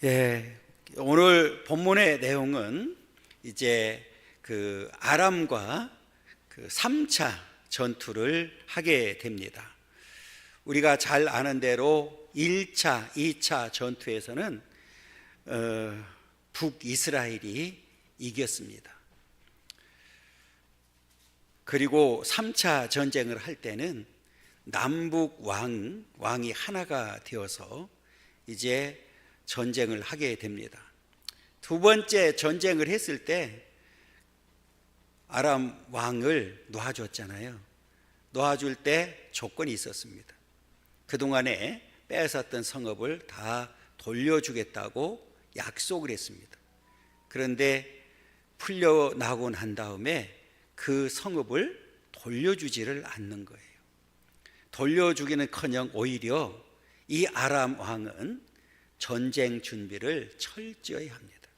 예, 오늘 본문의 내용은 이제 그 아람과 그 3차 전투를 하게 됩니다. 우리가 잘 아는 대로 1차, 2차 전투에서는 북이스라엘이 이겼습니다. 그리고 3차 전쟁을 할 때는 남북 왕이 하나가 되어서 이제 전쟁을 하게 됩니다. 두 번째 전쟁을 했을 때 아람 왕을 놓아줬잖아요. 놓아줄 때 조건이 있었습니다. 그동안에 빼앗았던 성읍을 다 돌려주겠다고 약속을 했습니다. 그런데 풀려나고 난 다음에 그 성읍을 돌려주지를 않는 거예요. 돌려주기는커녕 오히려 이 아람 왕은 전쟁 준비를 철저히 합니다.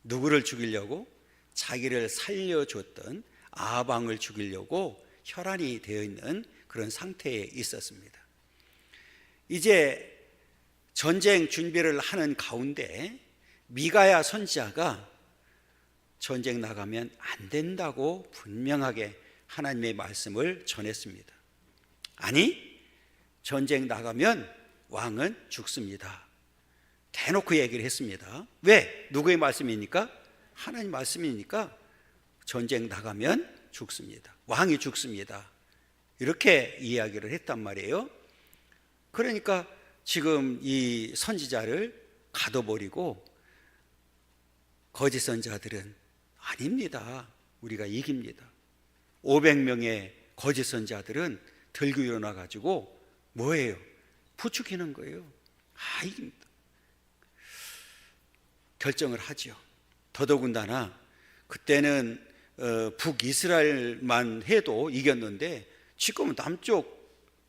누구를 죽이려고? 자기를 살려줬던 아방을 죽이려고 혈안이 되어 있는 그런 상태에 있었습니다. 이제 전쟁 준비를 하는 가운데 미가야 선지자가 전쟁 나가면 안 된다고 분명하게 하나님의 말씀을 전했습니다. 아니, 전쟁 나가면 왕은 죽습니다. 대놓고 얘기를 했습니다. 왜? 누구의 말씀입니까? 하나님 말씀이니까 전쟁 나가면 죽습니다. 왕이 죽습니다. 이렇게 이야기를 했단 말이에요. 그러니까 지금 이 선지자를 가둬버리고 거짓 선지자들은 아닙니다. 우리가 이깁니다. 500명의 거짓 선지자들은 들고 일어나 가지고 뭐예요? 부추기는 거예요. 이깁니다. 결정을 하죠. 더더군다나 그때는 북이스라엘만 해도 이겼는데 지금은 남쪽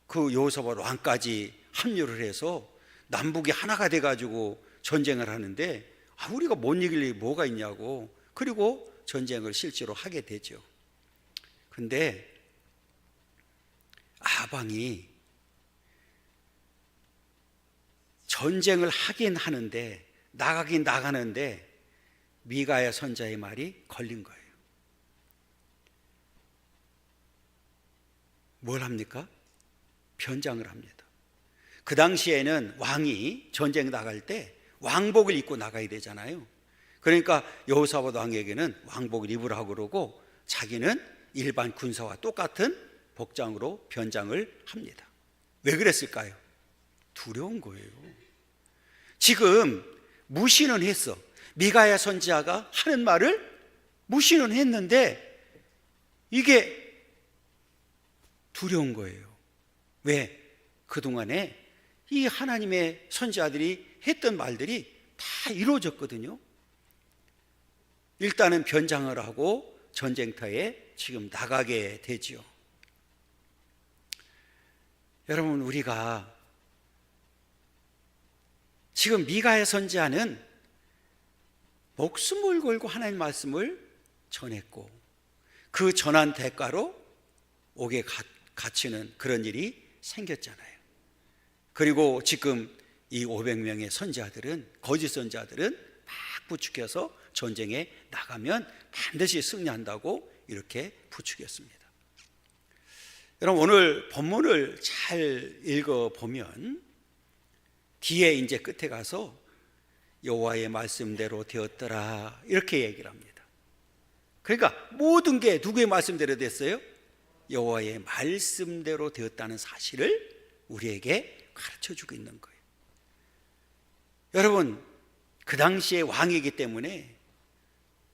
그 여호사밧 왕까지 합류를 해서 남북이 하나가 돼가지고 전쟁을 하는데 우리가 못 이길 일이 뭐가 있냐고. 그리고 전쟁을 실제로 하게 되죠. 근데 아방이 전쟁을 하긴 하는데 나가긴 나가는데 미가야 선자의 말이 걸린 거예요. 뭘 합니까? 변장을 합니다. 그 당시에는 왕이 전쟁 나갈 때 왕복을 입고 나가야 되잖아요. 그러니까 여호사밧 왕에게는 왕복을 입으라고 그러고 자기는 일반 군사와 똑같은 복장으로 변장을 합니다. 왜 그랬을까요? 두려운 거예요. 지금 무시는 했어. 미가야 선지자가 하는 말을 무시는 했는데 이게 두려운 거예요. 왜? 그동안에 이 하나님의 선지자들이 했던 말들이 다 이루어졌거든요. 일단은 변장을 하고 전쟁터에 지금 나가게 되죠. 여러분, 우리가 지금 미가야 선지자는 목숨을 걸고 하나님의 말씀을 전했고 그 전한 대가로 옥에 갇히는 그런 일이 생겼잖아요. 그리고 지금 이 500명의 선지자들은, 거짓 선지자들은 막 부추겨서 전쟁에 나가면 반드시 승리한다고 이렇게 부추겼습니다. 여러분, 오늘 본문을 잘 읽어보면 뒤에 이제 끝에 가서 여호와의 말씀대로 되었더라 이렇게 얘기를 합니다. 그러니까 모든 게 누구의 말씀대로 됐어요? 여호와의 말씀대로 되었다는 사실을 우리에게 가르쳐주고 있는 거예요. 여러분, 그 당시에 왕이기 때문에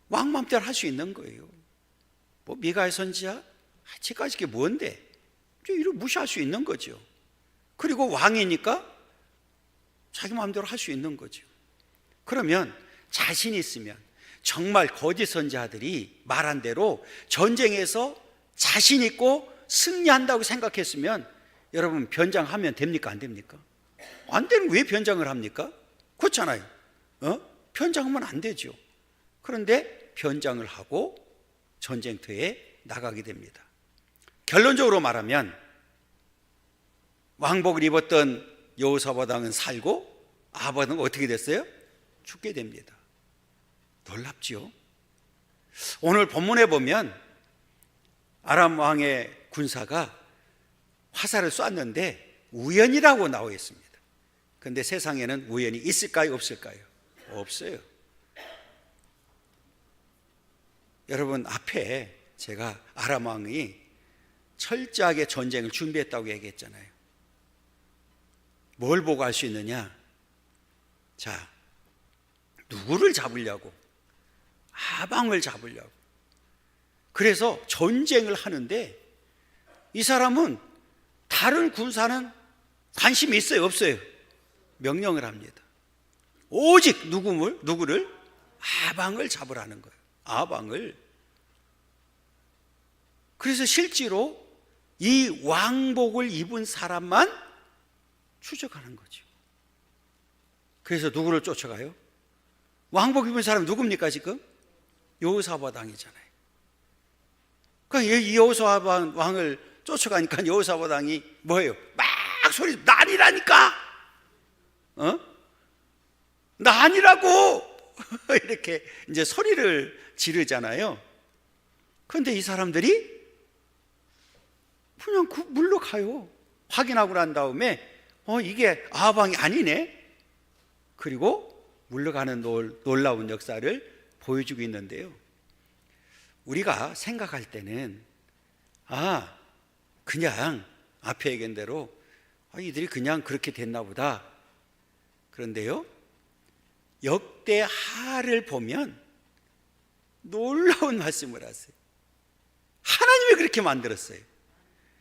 왕 마음대로 할 수 있는 거예요. 뭐 미가야 선지자? 지금까지 그게 뭔데? 이를 무시할 수 있는 거죠. 그리고 왕이니까 자기 마음대로 할 수 있는 거죠. 그러면 자신 있으면 정말 거짓 선지자들이 말한 대로 전쟁에서 자신 있고 승리한다고 생각했으면 여러분 변장하면 됩니까? 안 됩니까? 안 되면 왜 변장을 합니까? 그렇잖아요. 변장하면 안 되죠. 그런데 변장을 하고 전쟁터에 나가게 됩니다. 결론적으로 말하면 왕복을 입었던 여호사밧 왕은 살고 아합은 어떻게 됐어요? 죽게 됩니다. 놀랍지요? 오늘 본문에 보면 아람 왕의 군사가 화살을 쐈는데 우연이라고 나와 있습니다. 그런데 세상에는 우연이 있을까요? 없을까요? 없어요. 여러분, 앞에 제가 아람 왕이 철저하게 전쟁을 준비했다고 얘기했잖아요. 뭘 보고 알 수 있느냐? 자, 누구를 잡으려고? 아방을 잡으려고. 그래서 전쟁을 하는데 이 사람은 다른 군사는 관심이 있어요? 없어요? 명령을 합니다. 오직 누구를? 아방을 잡으라는 거예요. 아방을. 그래서 실제로 이 왕복을 입은 사람만 추적하는 거죠. 그래서 누구를 쫓아가요? 왕복 입은 사람이 누굽니까 지금? 여호사밧 왕이잖아요. 그러니까 이 여호사밧 왕을 쫓아가니까 여호사밧 왕이 뭐예요? 막 소리, 난이라니까! 난이라고! 이렇게 이제 소리를 지르잖아요. 그런데 이 사람들이 그냥 물러가요. 확인하고 난 다음에 이게 아방이 아니네. 그리고 물러가는 놀라운 역사를 보여주고 있는데요. 우리가 생각할 때는 그냥 앞에 얘기한 대로 이들이 그냥 그렇게 됐나 보다. 그런데요, 역대하를 보면 놀라운 말씀을 하세요. 하나님이 그렇게 만들었어요.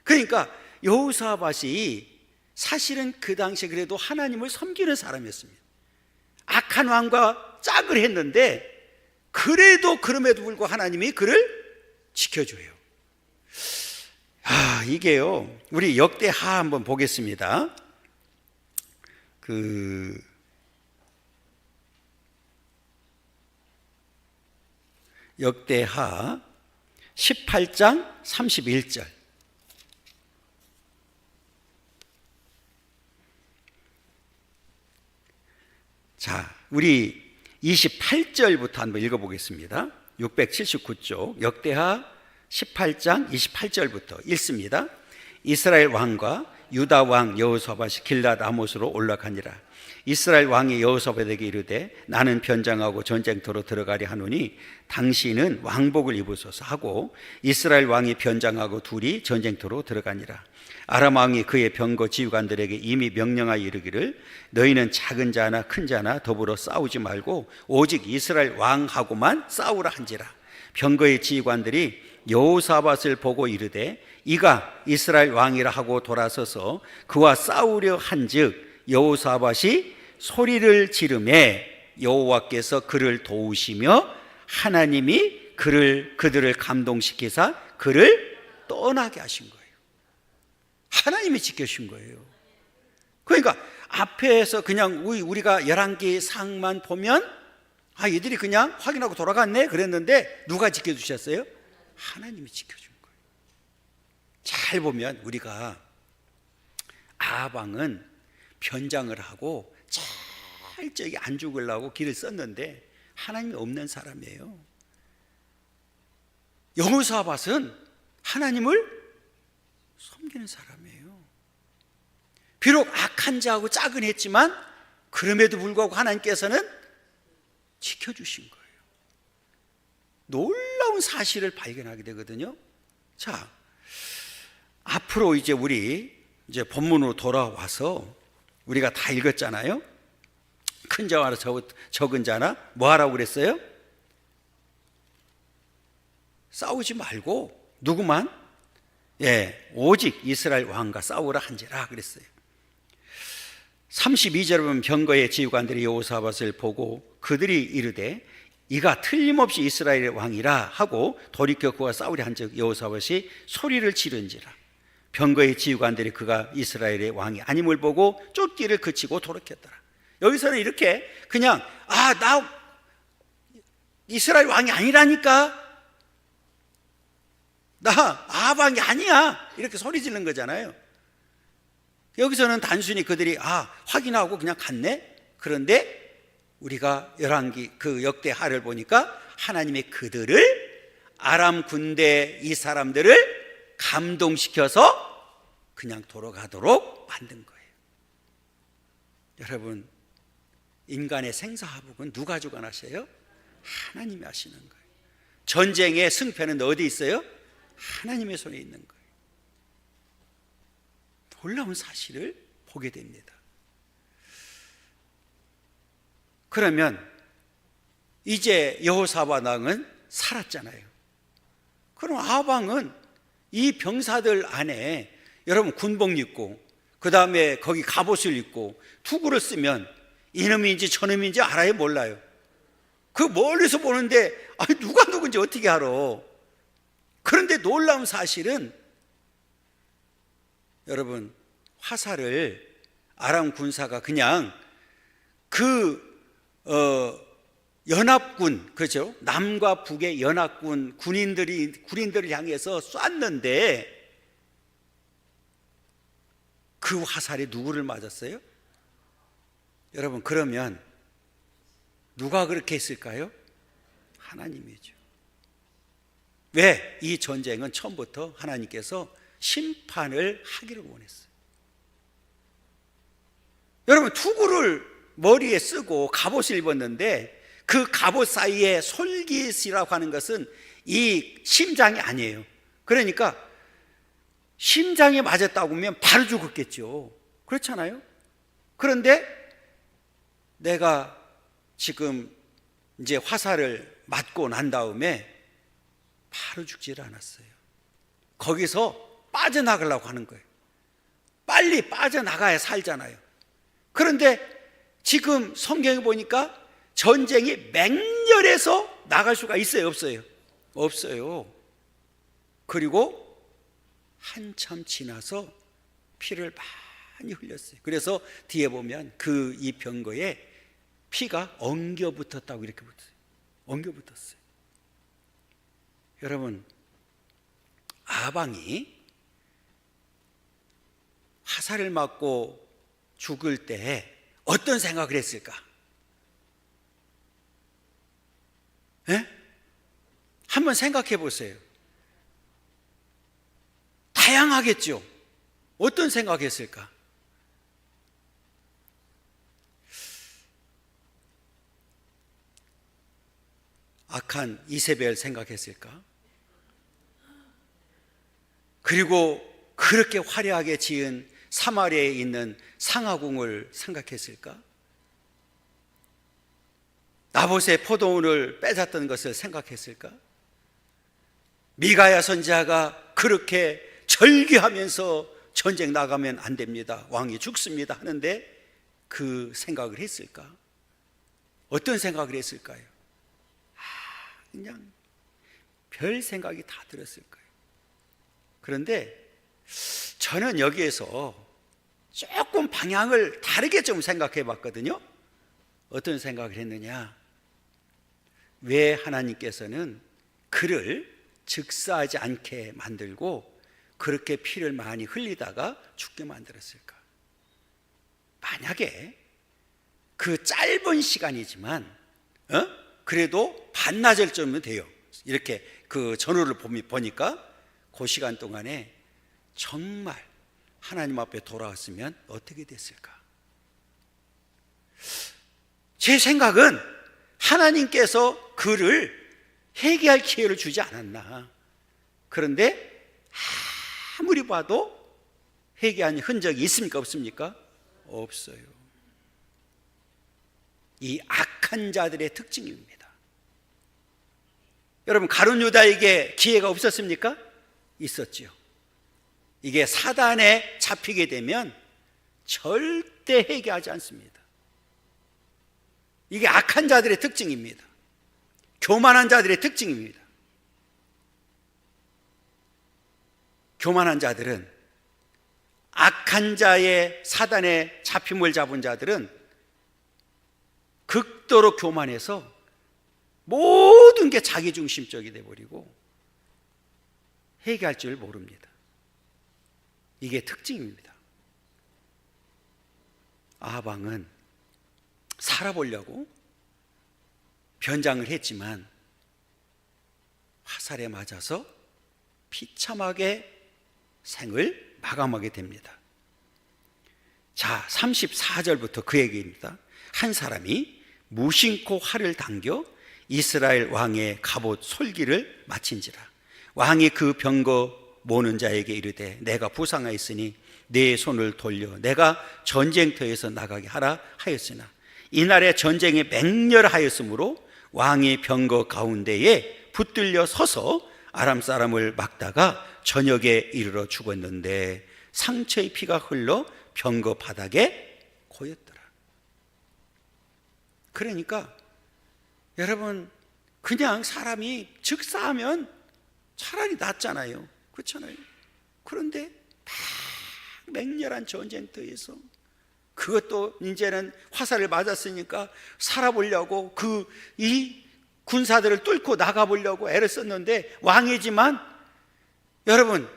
그러니까 여호사밧이 사실은 그 당시에 그래도 하나님을 섬기는 사람이었습니다. 악한 왕과 짝을 했는데 그럼에도 불구하고 하나님이 그를 지켜줘요. 이게요, 우리 역대하 한번 보겠습니다. 역대하 18장 31절. 자, 우리 28절부터 한번 읽어보겠습니다. 679쪽 역대하 18장 28절부터 읽습니다. 이스라엘 왕과 유다 왕 여호사밧이 길앗 아못으로 올라가니라. 이스라엘 왕이 여호사밧에게 이르되 나는 변장하고 전쟁터로 들어가려 하노니 당신은 왕복을 입으소서 하고 이스라엘 왕이 변장하고 둘이 전쟁터로 들어가니라. 아람 왕이 그의 병거 지휘관들에게 이미 명령하여 이르기를 너희는 작은 자나 큰 자나 더불어 싸우지 말고 오직 이스라엘 왕하고만 싸우라 한지라. 병거의 지휘관들이 여호사밧을 보고 이르되 이가 이스라엘 왕이라 하고 돌아서서 그와 싸우려 한즉 여호사밧이 소리를 지르매 여호와께서 그를 도우시며 하나님이 그들을 감동시키사 그를 떠나게 하신 거예요. 하나님이 지켜주신 거예요. 그러니까 앞에서 그냥 우리가 11개의 상만 보면 이들이 그냥 확인하고 돌아갔네 그랬는데 누가 지켜주셨어요? 하나님이 지켜준 거예요. 잘 보면 우리가 아방은 변장을 하고 철저히 안 죽으려고 길을 썼는데 하나님이 없는 사람이에요. 여호사밧은 하나님을 섬기는 사람이에요. 비록 악한 자하고 짝은 했지만 그럼에도 불구하고 하나님께서는 지켜주신 거예요. 놀라운 사실을 발견하게 되거든요. 자, 앞으로 우리 본문으로 돌아와서 우리가 다 읽었잖아요. 큰 자나 적은 자나 뭐 하라고 그랬어요? 싸우지 말고 누구만? 오직 이스라엘 왕과 싸우라 한지라 그랬어요. 32절에 보면 병거의 지휘관들이 여호사밧을 보고 그들이 이르되 이가 틀림없이 이스라엘의 왕이라 하고 돌이켜 그와 싸우려 한즉 여호사밧이 소리를 지른지라. 병거의 지휘관들이 그가 이스라엘의 왕이 아님을 보고 쫓기를 그치고 돌이켰더라. 여기서는 이렇게 그냥 나 이스라엘 왕이 아니라니까, 나 아방이 아니야 이렇게 소리 지르는 거잖아요. 여기서는 단순히 그들이 확인하고 그냥 갔네. 그런데 우리가 열왕기 그 역대하를 보니까 하나님이 그들을 아람 군대 이 사람들을 감동시켜서 그냥 돌아가도록 만든 거예요. 여러분, 인간의 생사화복은 누가 주관하세요? 하나님이 하시는 거예요. 전쟁의 승패는 어디 있어요? 하나님의 손에 있는 거예요. 놀라운 사실을 보게 됩니다. 그러면 이제 여호사밧 왕은 살았잖아요. 그럼 아합 왕은 이 병사들 안에 여러분 군복 입고 그 다음에 거기 갑옷을 입고 투구를 쓰면 이놈인지 저놈인지 알아요? 몰라요? 그 멀리서 보는데 누가 누군지 어떻게 알아? 그런데 놀라운 사실은 여러분, 화살을 아람 군사가 그냥 연합군, 그렇죠? 남과 북의 연합군 군인들을 향해서 쐈는데 그 화살이 누구를 맞았어요? 여러분, 그러면 누가 그렇게 했을까요? 하나님이죠. 왜? 이 전쟁은 처음부터 하나님께서 심판을 하기를 원했어요. 여러분, 투구를 머리에 쓰고 갑옷을 입었는데 그 갑옷 사이에 솔깃이라고 하는 것은 이 심장이 아니에요. 그러니까 심장에 맞았다고 하면 바로 죽었겠죠. 그렇잖아요? 그런데 내가 지금 이제 화살을 맞고 난 다음에 바로 죽질 않았어요. 거기서 빠져나가려고 하는 거예요. 빨리 빠져나가야 살잖아요. 그런데 지금 성경에 보니까 전쟁이 맹렬해서 나갈 수가 있어요? 없어요? 없어요. 그리고 한참 지나서 피를 많이 흘렸어요. 그래서 뒤에 보면 이 병거에 피가 엉겨 붙었다고 이렇게 붙었어요. 엉겨 붙었어요. 여러분, 아방이 화살을 맞고 죽을 때 어떤 생각을 했을까? 예? 한번 생각해 보세요. 다양하겠죠. 어떤 생각했을까? 악한 이세벨 생각했을까? 그리고 그렇게 화려하게 지은 사마리아에 있는 상하궁을 생각했을까? 나봇의 포도원을 뺏었던 것을 생각했을까? 미가야 선지자가 그렇게 절규하면서 전쟁 나가면 안 됩니다, 왕이 죽습니다 하는데 그 생각을 했을까? 어떤 생각을 했을까요? 그냥 별 생각이 다 들었을 거예요. 그런데 저는 여기에서 조금 방향을 다르게 좀 생각해 봤거든요. 어떤 생각을 했느냐? 왜 하나님께서는 그를 즉사하지 않게 만들고 그렇게 피를 많이 흘리다가 죽게 만들었을까? 만약에 그 짧은 시간이지만 그래도 반나절쯤은 돼요. 이렇게 그 전후를 보니까 그 시간 동안에 정말 하나님 앞에 돌아왔으면 어떻게 됐을까? 제 생각은 하나님께서 그를 회개할 기회를 주지 않았나. 그런데 아무리 봐도 회개한 흔적이 있습니까? 없습니까? 없어요. 이 악한 자들의 특징입니다. 여러분, 가룟 유다에게 기회가 없었습니까? 있었지요. 이게 사단에 잡히게 되면 절대 회개하지 않습니다. 이게 악한 자들의 특징입니다. 교만한 자들의 특징입니다. 교만한 자들은, 악한 자의 사단의 잡힘을 잡은 자들은 극도로 교만해서 모든 게 자기중심적이 돼버리고 회개할 줄 모릅니다. 이게 특징입니다. 아합 왕은 살아보려고 변장을 했지만 화살에 맞아서 비참하게 생을 마감하게 됩니다. 자, 34절부터 그 얘기입니다. 한 사람이 무심코 활을 당겨 이스라엘 왕의 갑옷 솔기를 마친지라. 왕이 그 병거 모는 자에게 이르되 내가 부상하였으니 내 손을 돌려 내가 전쟁터에서 나가게 하라 하였으나 이날에 전쟁이 맹렬하였으므로 왕이 병거 가운데에 붙들려 서서 아람 사람을 막다가 저녁에 이르러 죽었는데 상처의 피가 흘러 병거 바닥에 고였더라. 그러니까 여러분, 그냥 사람이 즉사하면 차라리 낫잖아요. 그렇잖아요. 그런데 막 맹렬한 전쟁터에서, 그것도 이제는 화살을 맞았으니까 살아보려고 이 군사들을 뚫고 나가보려고 애를 썼는데 왕이지만, 여러분,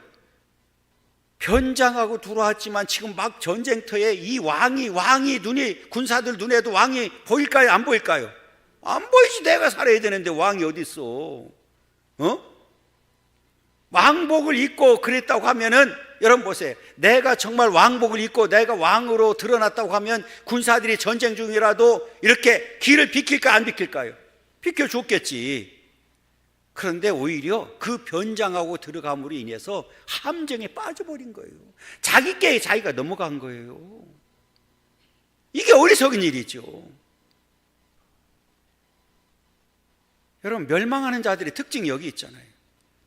변장하고 들어왔지만 지금 막 전쟁터에 이 왕이 눈이, 군사들 눈에도 왕이 보일까요? 안 보일까요? 안 보이지. 내가 살아야 되는데 왕이 어디 있어? 왕복을 입고 그랬다고 하면은, 여러분 보세요. 내가 정말 왕복을 입고 내가 왕으로 드러났다고 하면 군사들이 전쟁 중이라도 이렇게 길을 비킬까 안 비킬까요? 비켜줬겠지. 그런데 오히려 그 변장하고 들어감으로 인해서 함정에 빠져버린 거예요. 자기께 자기가 넘어간 거예요. 이게 어리석은 일이죠. 여러분, 멸망하는 자들의 특징이 여기 있잖아요.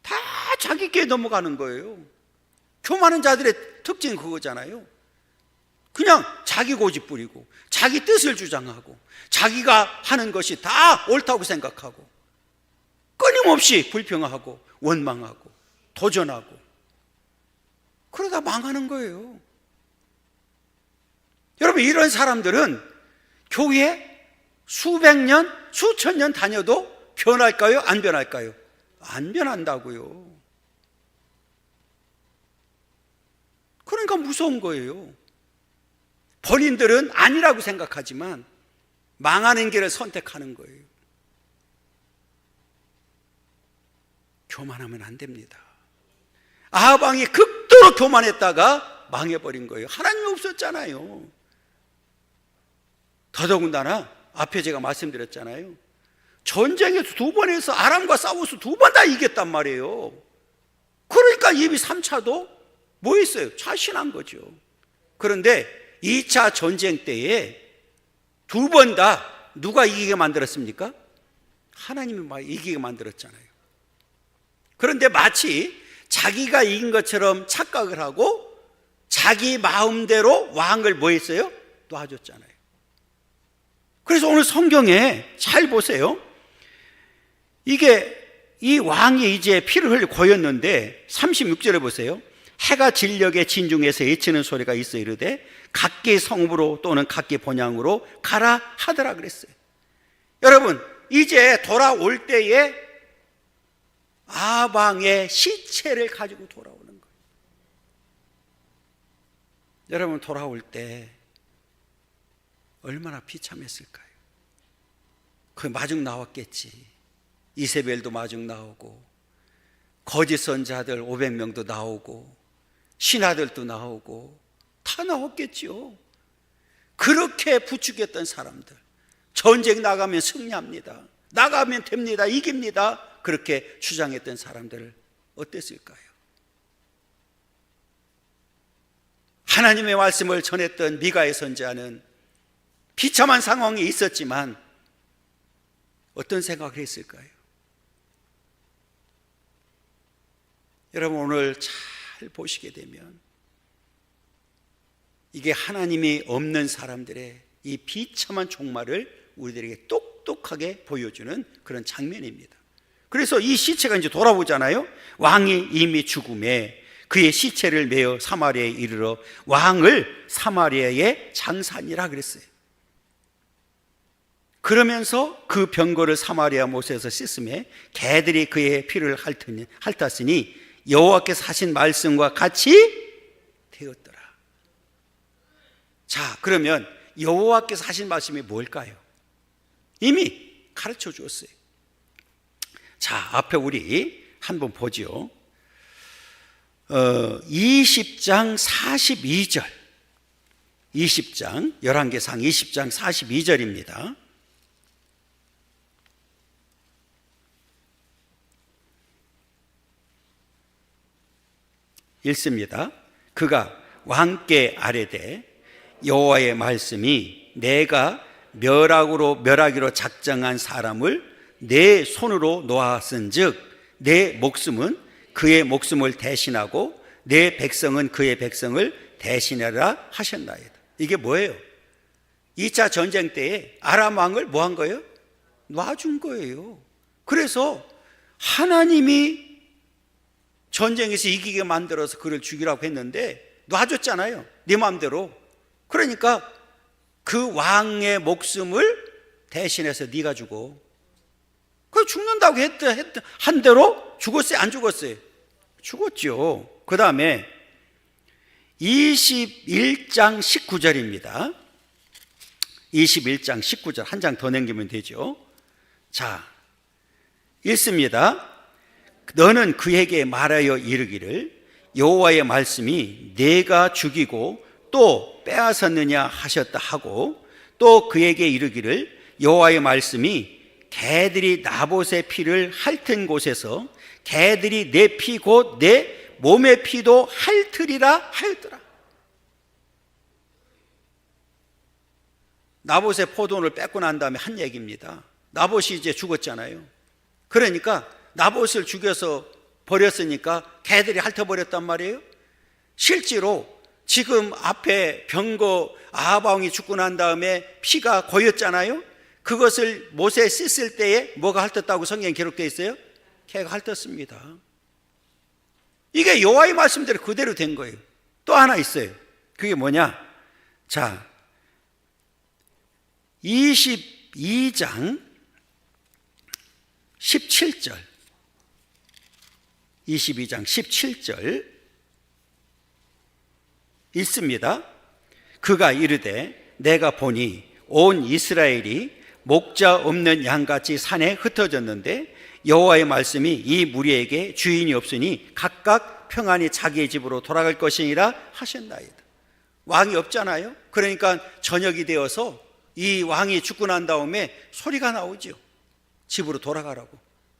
다 자기께 넘어가는 거예요. 교만한 자들의 특징이 그거잖아요. 그냥 자기 고집 부리고 자기 뜻을 주장하고 자기가 하는 것이 다 옳다고 생각하고 끊임없이 불평하고 원망하고 도전하고, 그러다 망하는 거예요. 여러분, 이런 사람들은 교회 수백 년, 수천 년 다녀도 변할까요? 안 변할까요? 안 변한다고요. 그러니까 무서운 거예요. 본인들은 아니라고 생각하지만 망하는 길을 선택하는 거예요. 교만하면 안 됩니다. 아합 왕이 극도로 교만했다가 망해버린 거예요. 하나님이 없었잖아요. 더더군다나 앞에 제가 말씀드렸잖아요. 전쟁에서 2번 해서 아람과 싸워서 2번 다 이겼단 말이에요. 그러니까 이미 3차도 뭐 했어요? 자신한 거죠. 그런데 2차 전쟁 때에 2번 다 누가 이기게 만들었습니까? 하나님이 이기게 만들었잖아요. 그런데 마치 자기가 이긴 것처럼 착각을 하고 자기 마음대로 왕을 뭐 했어요? 놔줬잖아요. 그래서 오늘 성경에 잘 보세요. 이 왕이 이제 피를 흘려 고였는데 36절에 보세요. 해가 진력에 진중에서 외치는 소리가 있어 이르되 각기 성읍으로 또는 각기 본향으로 가라 하더라 그랬어요. 여러분, 이제 돌아올 때에 아합 왕의 시체를 가지고 돌아오는 거예요. 여러분, 돌아올 때 얼마나 비참했을까요? 그 마중 나왔겠지. 이세벨도 마중 나오고 거짓 선자들 500명도 나오고 신하들도 나오고 다 나왔겠지요. 그렇게 부추겼던 사람들, 전쟁 나가면 승리합니다, 나가면 됩니다, 이깁니다, 그렇게 주장했던 사람들을 어땠을까요? 하나님의 말씀을 전했던 미가의 선지자는 비참한 상황이 있었지만 어떤 생각을 했을까요? 여러분, 오늘 잘 보시게 되면 이게 하나님이 없는 사람들의 이 비참한 종말을 우리들에게 똑똑하게 보여주는 그런 장면입니다. 그래서 이 시체가 이제 돌아오잖아요. 왕이 이미 죽음에 그의 시체를 메어 사마리아에 이르러 왕을 사마리아의 장산이라 그랬어요. 그러면서 그 병거를 사마리아 못에서 씻음에 개들이 그의 피를 핥았으니 여호와께서 하신 말씀과 같이 되었더라. 자, 그러면 여호와께서 하신 말씀이 뭘까요? 이미 가르쳐 주었어요. 자, 앞에 우리 한번 보죠. 20장 42절, 20장 열왕기상 20장 42절입니다. 읽습니다. 그가 왕께 아뢰되 여호와의 말씀이 내가 멸하기로 작정한 사람을 내 손으로 놓았은즉 내 목숨은 그의 목숨을 대신하고 내 백성은 그의 백성을 대신하라 하셨나이다. 이게 뭐예요? 2차 전쟁 때에 아람 왕을 뭐 한 거예요? 놔준 거예요. 그래서 하나님이 전쟁에서 이기게 만들어서 그를 죽이라고 했는데 놔줬잖아요. 네 마음대로. 그러니까 그 왕의 목숨을 대신해서 네가 죽어. 그 죽는다고 한 대로 죽었어요? 안 죽었어요? 죽었죠. 그 다음에 21장 19절입니다. 21장 19절 한 장 더 남기면 되죠. 자, 읽습니다. 너는 그에게 말하여 이르기를 여호와의 말씀이 내가 죽이고 또 빼앗았느냐 하셨다 하고 또 그에게 이르기를 여호와의 말씀이 개들이 나봇의 피를 핥은 곳에서 개들이 내 피 곧 내 몸의 피도 핥으리라 하였더라. 나봇의 포도원을 뺏고 난 다음에 한 얘기입니다. 나봇이 이제 죽었잖아요. 그러니까 나봇을 죽여서 버렸으니까 개들이 핥아버렸단 말이에요. 실제로 지금 앞에 병거 아합 왕이 죽고 난 다음에 피가 고였잖아요. 그것을 못에 씻을 때에 뭐가 핥았다고 성경에 기록되어 있어요? 개가 핥았습니다. 이게 여호와의 말씀대로 그대로 된 거예요. 또 하나 있어요. 그게 뭐냐? 자, 22장 17절 22장 17절 읽습니다. 그가 이르되 내가 보니 온 이스라엘이 목자 없는 양같이 산에 흩어졌는데 여호와의 말씀이 이 무리에게 주인이 없으니 각각 평안히 자기의 집으로 돌아갈 것이니라 하셨나이다. 왕이 없잖아요. 그러니까 저녁이 되어서 이 왕이 죽고 난 다음에 소리가 나오죠. 집으로 돌아가라고,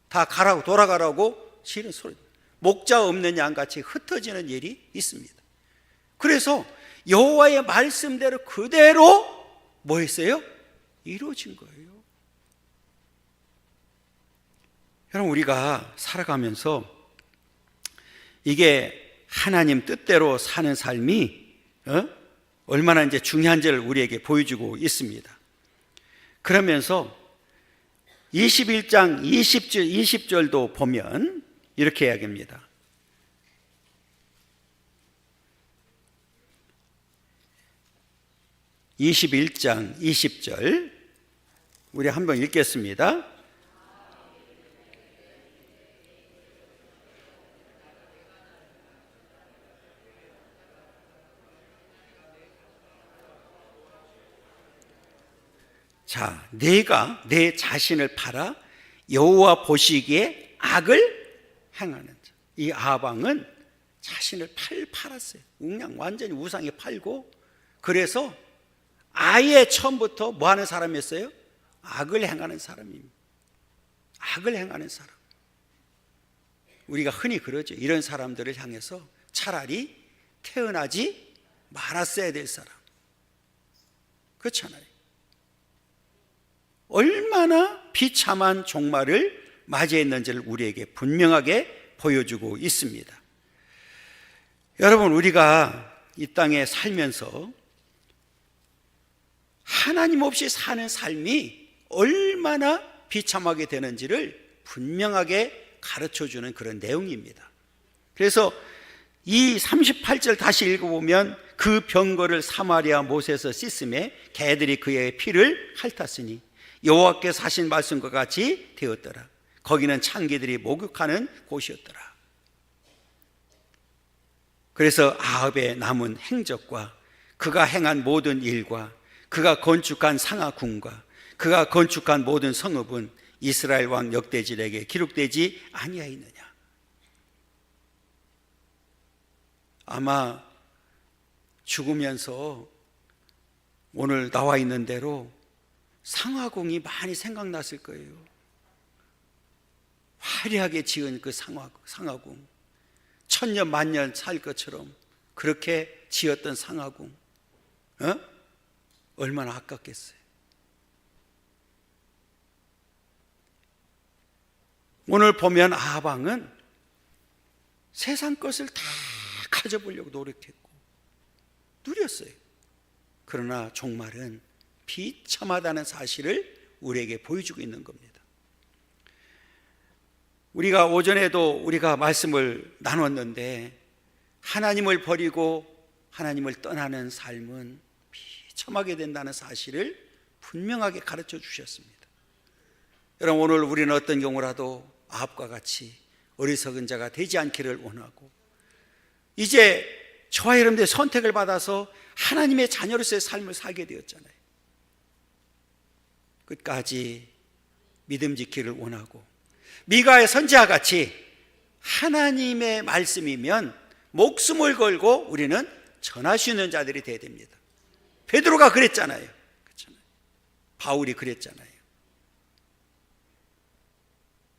다 가라고, 돌아가라고 지르는 소리. 목자 없는 양같이 흩어지는 일이 있습니다. 그래서 여호와의 말씀대로 그대로 뭐 했어요? 이루어진 거예요. 여러분, 우리가 살아가면서 이게 하나님 뜻대로 사는 삶이 얼마나 이제 중요한지를 우리에게 보여주고 있습니다. 그러면서 21장 20절도 보면 이렇게 이야기합니다. 21장 20절 우리 한번 읽겠습니다. 자, 내가 내 자신을 팔아 여호와 보시기에 악을 행하는 자. 이 아합 왕은 자신을 팔았어요. 그냥 완전히 우상에 팔고, 그래서 아예 처음부터 뭐 하는 사람이었어요? 악을 행하는 사람입니다. 악을 행하는 사람. 우리가 흔히 그러죠. 이런 사람들을 향해서 차라리 태어나지 말았어야 될 사람. 그렇잖아요. 얼마나 비참한 종말을 맞이했는지를 우리에게 분명하게 보여주고 있습니다. 여러분, 우리가 이 땅에 살면서 하나님 없이 사는 삶이 얼마나 비참하게 되는지를 분명하게 가르쳐주는 그런 내용입니다. 그래서 이 38절 다시 읽어보면 그 병거를 사마리아 못에서 씻음에 개들이 그의 피를 핥았으니 여호와께서 하신 말씀과 같이 되었더라. 거기는 창기들이 목욕하는 곳이었더라. 그래서 아합의 남은 행적과 그가 행한 모든 일과 그가 건축한 상하궁과 그가 건축한 모든 성읍은 이스라엘 왕 역대질에게 기록되지 아니하였느냐. 아마 죽으면서 오늘 나와 있는 대로 상하궁이 많이 생각났을 거예요. 화려하게 지은 그 상하궁, 천년 만년 살 것처럼 그렇게 지었던 상하궁, 얼마나 아깝겠어요. 오늘 보면 아방은 세상 것을 다 가져보려고 노력했고 누렸어요. 그러나 종말은 비참하다는 사실을 우리에게 보여주고 있는 겁니다. 우리가 오전에도 우리가 말씀을 나눴는데 하나님을 버리고 하나님을 떠나는 삶은 비참하게 된다는 사실을 분명하게 가르쳐 주셨습니다. 여러분, 오늘 우리는 어떤 경우라도 아합과 같이 어리석은 자가 되지 않기를 원하고, 이제 저와 여러분들의 선택을 받아서 하나님의 자녀로서의 삶을 살게 되었잖아요. 끝까지 믿음 지키기를 원하고, 미가의 선지자 같이 하나님의 말씀이면 목숨을 걸고 우리는 전할 수 있는 자들이 되어야 됩니다. 베드로가 그랬잖아요. 그렇잖아요. 바울이 그랬잖아요.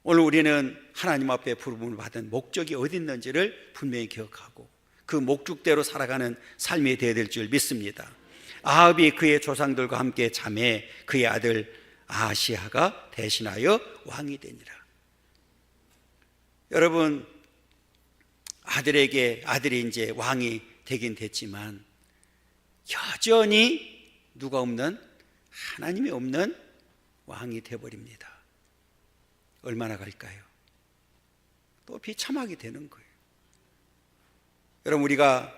오늘 우리는 하나님 앞에 부름을 받은 목적이 어디 있는지를 분명히 기억하고 그 목적대로 살아가는 삶이 되어야 될 줄 믿습니다. 아합이 그의 조상들과 함께 잠에 그의 아들 아하시야가 대신하여 왕이 되니라. 여러분, 아들이 이제 왕이 되긴 됐지만 여전히 누가 없는, 하나님이 없는 왕이 되어버립니다. 얼마나 갈까요? 또 비참하게 되는 거예요. 여러분, 우리가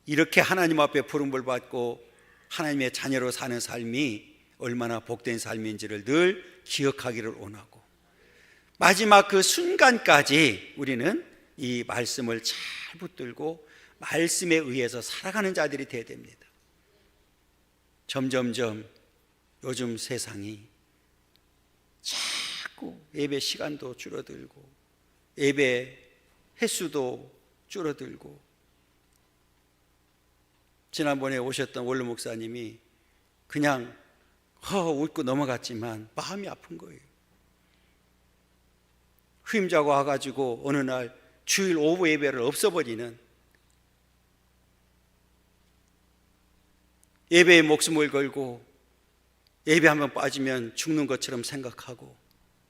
이렇게 하나님 앞에 부름을 받고 하나님의 자녀로 사는 삶이 얼마나 복된 삶인지를 늘 기억하기를 원하고, 마지막 그 순간까지 우리는 이 말씀을 잘 붙들고 말씀에 의해서 살아가는 자들이 되어야 됩니다. 점점점 요즘 세상이 자꾸 예배 시간도 줄어들고 예배 횟수도 줄어들고, 지난번에 오셨던 원로 목사님이 그냥 웃고 넘어갔지만 마음이 아픈 거예요. 후임자가 와가지고 어느 날 주일 오후 예배를 없애버리는, 예배에 목숨을 걸고 예배 한번 빠지면 죽는 것처럼 생각하고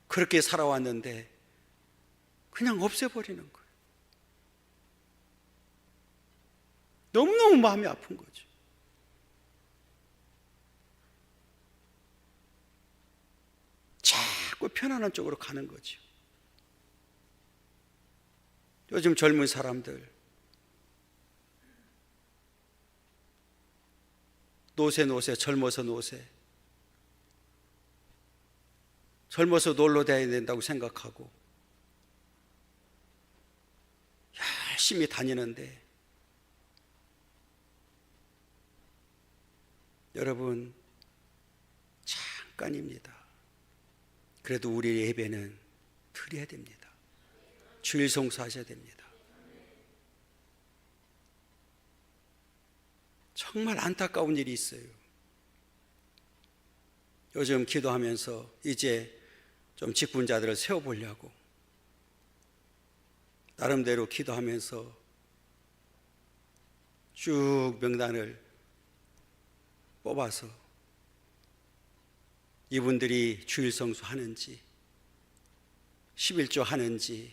그렇게 살아왔는데 그냥 없애버리는 거예요. 너무너무 마음이 아픈 거죠. 자꾸 편안한 쪽으로 가는 거죠. 요즘 젊은 사람들 노세 젊어서 노세, 젊어서 놀러 다녀야 된다고 생각하고 열심히 다니는데, 여러분, 잠깐입니다. 그래도 우리의 예배는 드려야 됩니다. 주일 송사하셔야 됩니다. 정말 안타까운 일이 있어요. 요즘 기도하면서 이제 좀 직분자들을 세워보려고 나름대로 기도하면서 쭉 명단을 뽑아서 이분들이 주일 성수 하는지 11조 하는지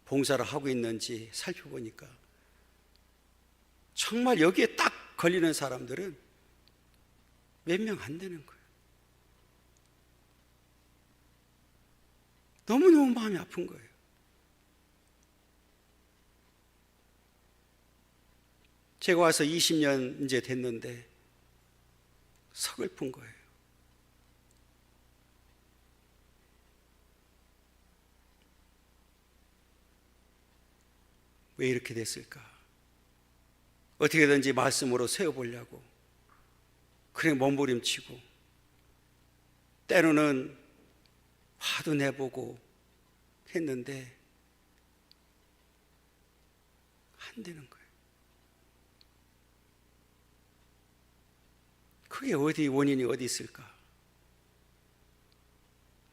봉사를 하고 있는지 살펴보니까 정말 여기에 딱 걸리는 사람들은 몇 명 안 되는 거예요. 너무너무 마음이 아픈 거예요. 제가 와서 20년 이제 됐는데 서글픈 거예요. 왜 이렇게 됐을까? 어떻게든지 말씀으로 세워보려고 그냥 몸부림치고 때로는 화도 내보고 했는데 안 되는 거예요. 그게 원인이 어디 있을까?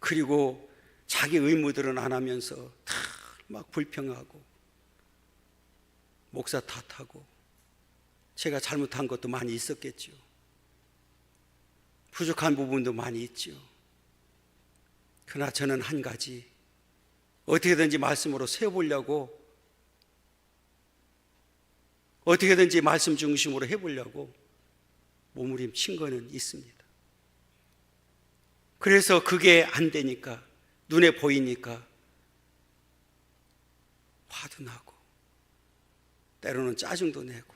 그리고 자기 의무들은 안 하면서 다 막 불평하고 목사 탓하고, 제가 잘못한 것도 많이 있었겠죠. 부족한 부분도 많이 있죠. 그러나 저는 한 가지, 어떻게든지 말씀으로 세워보려고, 어떻게든지 말씀 중심으로 해보려고 몸부림친 거는 있습니다. 그래서 그게 안 되니까, 눈에 보이니까 화도 나고 때로는 짜증도 내고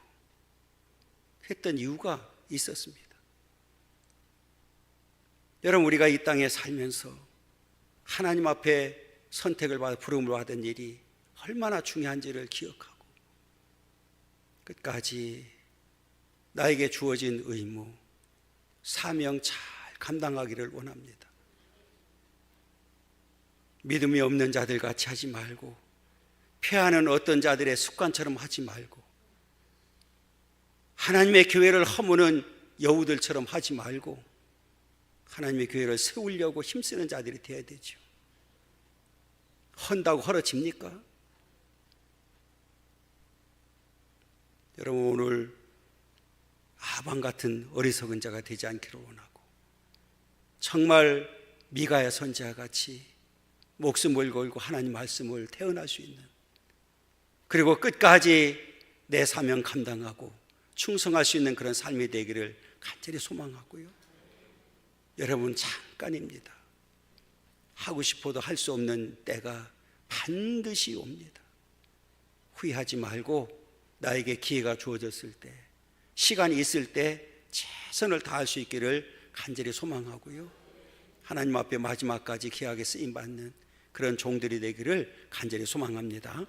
했던 이유가 있었습니다. 여러분, 우리가 이 땅에 살면서 하나님 앞에 선택을 받아 부름을 받은 일이 얼마나 중요한지를 기억하고 끝까지 나에게 주어진 의무, 사명 잘 감당하기를 원합니다. 믿음이 없는 자들 같이 하지 말고, 패하는 어떤 자들의 습관처럼 하지 말고, 하나님의 교회를 허무는 여우들처럼 하지 말고 하나님의 교회를 세우려고 힘쓰는 자들이 되어야 되죠. 헌다고 헐어집니까? 여러분, 오늘 아방 같은 어리석은 자가 되지 않기를 원하고, 정말 미가야 선지자 같이 목숨을 걸고 하나님 말씀을 태어날 수 있는, 그리고 끝까지 내 사명 감당하고 충성할 수 있는 그런 삶이 되기를 간절히 소망하고요. 여러분, 잠깐입니다. 하고 싶어도 할 수 없는 때가 반드시 옵니다. 후회하지 말고 나에게 기회가 주어졌을 때, 시간이 있을 때 최선을 다할 수 있기를 간절히 소망하고요. 하나님 앞에 마지막까지 귀하게 쓰임받는 그런 종들이 되기를 간절히 소망합니다.